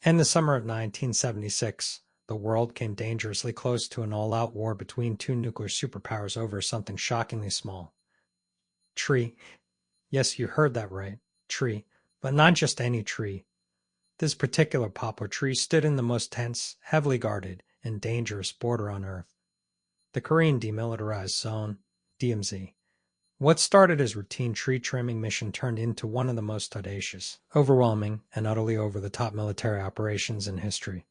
In the summer of 1976, the world came dangerously close to an all-out war between two nuclear superpowers over something shockingly small. Tree. Yes, you heard that right. Tree. But not just any tree. This particular poplar tree stood in the most tense, heavily guarded, and dangerous border on Earth. The Korean Demilitarized Zone, DMZ. What started as routine tree trimming mission turned into one of the most audacious, overwhelming, and utterly over-the-top military operations in history.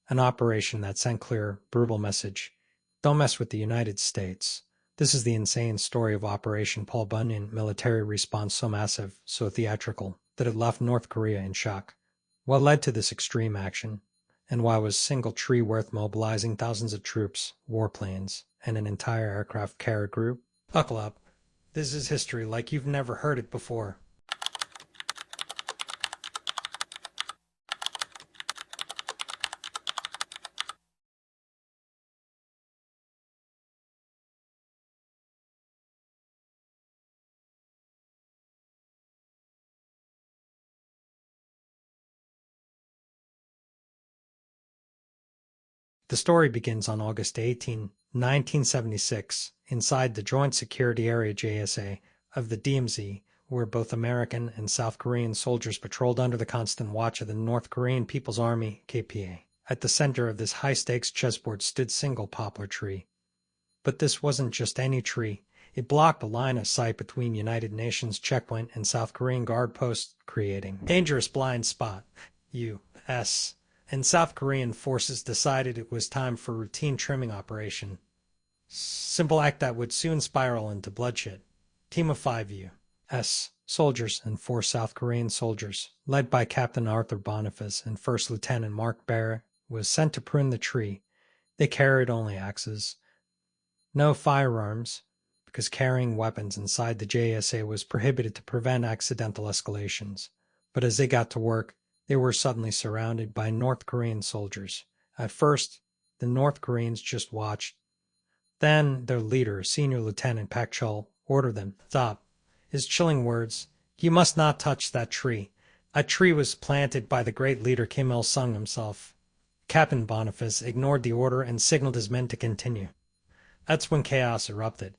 An operation that sent clear, brutal message: don't mess with the United States. This is the insane story of Operation Paul Bunyan, military response so massive, so theatrical, that it left North Korea in shock. What led to this extreme action? And why was a single tree worth mobilizing thousands of troops, warplanes, and an entire aircraft carrier group? Buckle up. This is history like you've never heard it before. The story begins on August 18, 1976, inside the Joint Security Area JSA of the DMZ, where both American and South Korean soldiers patrolled under the constant watch of the North Korean People's Army, KPA. At the center of this high-stakes chessboard stood single poplar tree. But this wasn't just any tree. It blocked the line of sight between United Nations checkpoint and South Korean guard posts, creating dangerous blind spot. U.S. and South Korean forces decided it was time for a routine trimming operation. Simple act that would soon spiral into bloodshed. Team of 5 U.S. soldiers and 4 South Korean soldiers, led by Captain Arthur Boniface and First Lieutenant Mark Barrett, was sent to prune the tree. They carried only axes. No firearms, because carrying weapons inside the JSA was prohibited to prevent accidental escalations. But as they got to work, they were suddenly surrounded by North Korean soldiers. At first, the North Koreans just watched. Then their leader, Senior Lieutenant Pak Chul, ordered them, "Stop." His chilling words: "You must not touch that tree." A tree was planted by the great leader Kim Il-sung himself. Captain Boniface ignored the order and signaled his men to continue. That's when chaos erupted.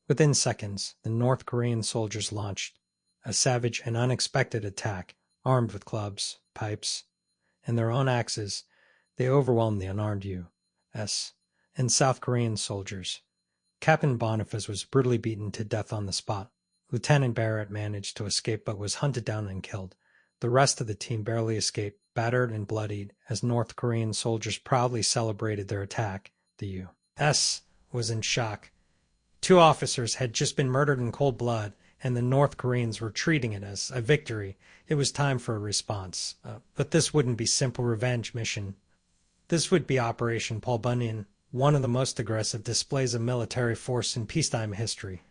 Within seconds, the North Korean soldiers launched a savage and unexpected attack. Armed with clubs, pipes, and their own axes, they overwhelmed the unarmed U.S. and South Korean soldiers. Captain Boniface was brutally beaten to death on the spot. Lieutenant Barrett managed to escape but was hunted down and killed. The rest of the team barely escaped, battered and bloodied, as North Korean soldiers proudly celebrated their attack. The U.S. was in shock. 2 officers had just been murdered in cold blood, and the North Koreans were treating it as a victory. It was time for a response. But this wouldn't be simple revenge mission. This would be Operation Paul Bunyan, one of the most aggressive displays of military force in peacetime history.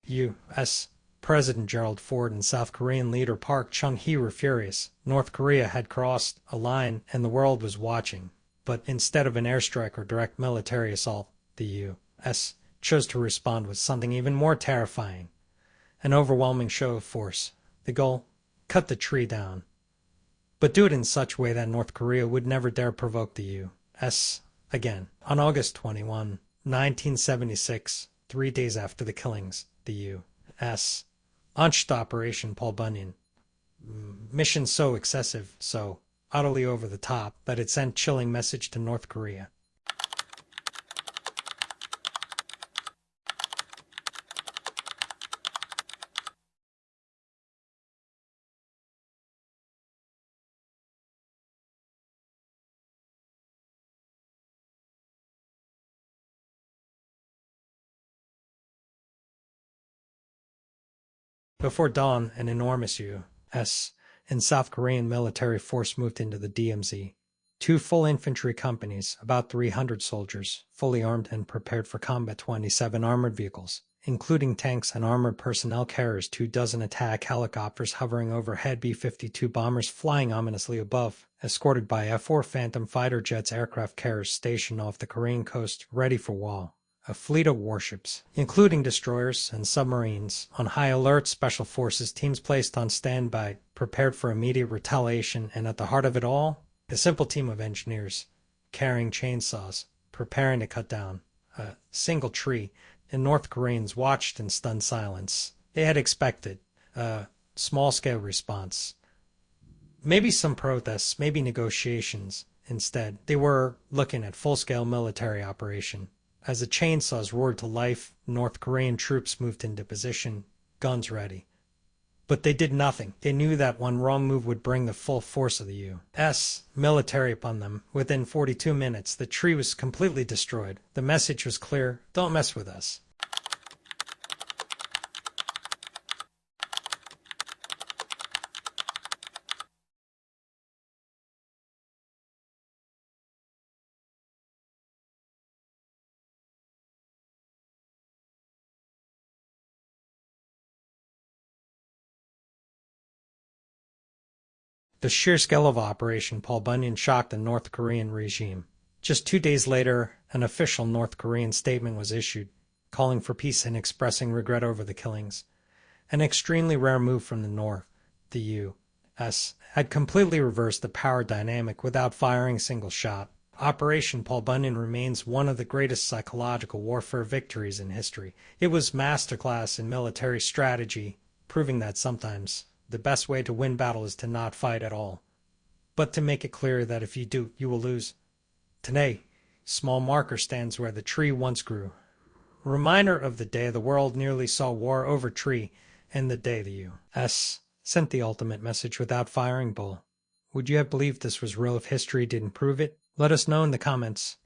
U.S. President Gerald Ford and South Korean leader Park Chung-hee were furious. North Korea had crossed a line and the world was watching. But instead of an airstrike or direct military assault, the U.S. chose to respond with something even more terrifying: an overwhelming show of force. The goal? Cut the tree down. But do it in such a way that North Korea would never dare provoke the U.S. again. On August 21, 1976, 3 days after the killings, the U.S. launched Operation Paul Bunyan. Mission so excessive, so utterly over the top, that it sent chilling message to North Korea. Before dawn, an enormous U.S. and South Korean military force moved into the DMZ. Two full infantry companies, about 300 soldiers, fully armed and prepared for combat, 27 armored vehicles, including tanks and armored personnel carriers, 24 attack helicopters hovering overhead, B-52 bombers flying ominously above, escorted by F-4 Phantom fighter jets, aircraft carriers stationed off the Korean coast, ready for war. A fleet of warships, including destroyers and submarines, on high alert, special forces teams placed on standby, prepared for immediate retaliation, and at the heart of it all, a simple team of engineers, carrying chainsaws, preparing to cut down a single tree, and North Koreans watched in stunned silence. They had expected a small-scale response. Maybe some protests, maybe negotiations. Instead, they were looking at full-scale military operation. As the chainsaws roared to life, North Korean troops moved into position, guns ready. But they did nothing. They knew that one wrong move would bring the full force of the U.S. military upon them. Within 42 minutes, the tree was completely destroyed. The message was clear: don't mess with us. The sheer scale of Operation Paul Bunyan shocked the North Korean regime. Just 2 days later, an official North Korean statement was issued, calling for peace and expressing regret over the killings. An extremely rare move from the North. The U.S. had completely reversed the power dynamic without firing a single shot. Operation Paul Bunyan remains one of the greatest psychological warfare victories in history. It was masterclass in military strategy, proving that sometimes the best way to win battle is to not fight at all, but to make it clear that if you do, you will lose. Today, small marker stands where the tree once grew. Reminder of the day the world nearly saw war over tree, and the day the U.S. sent the ultimate message without firing bull. Would you have believed this was real if history didn't prove it? Let us know in the comments.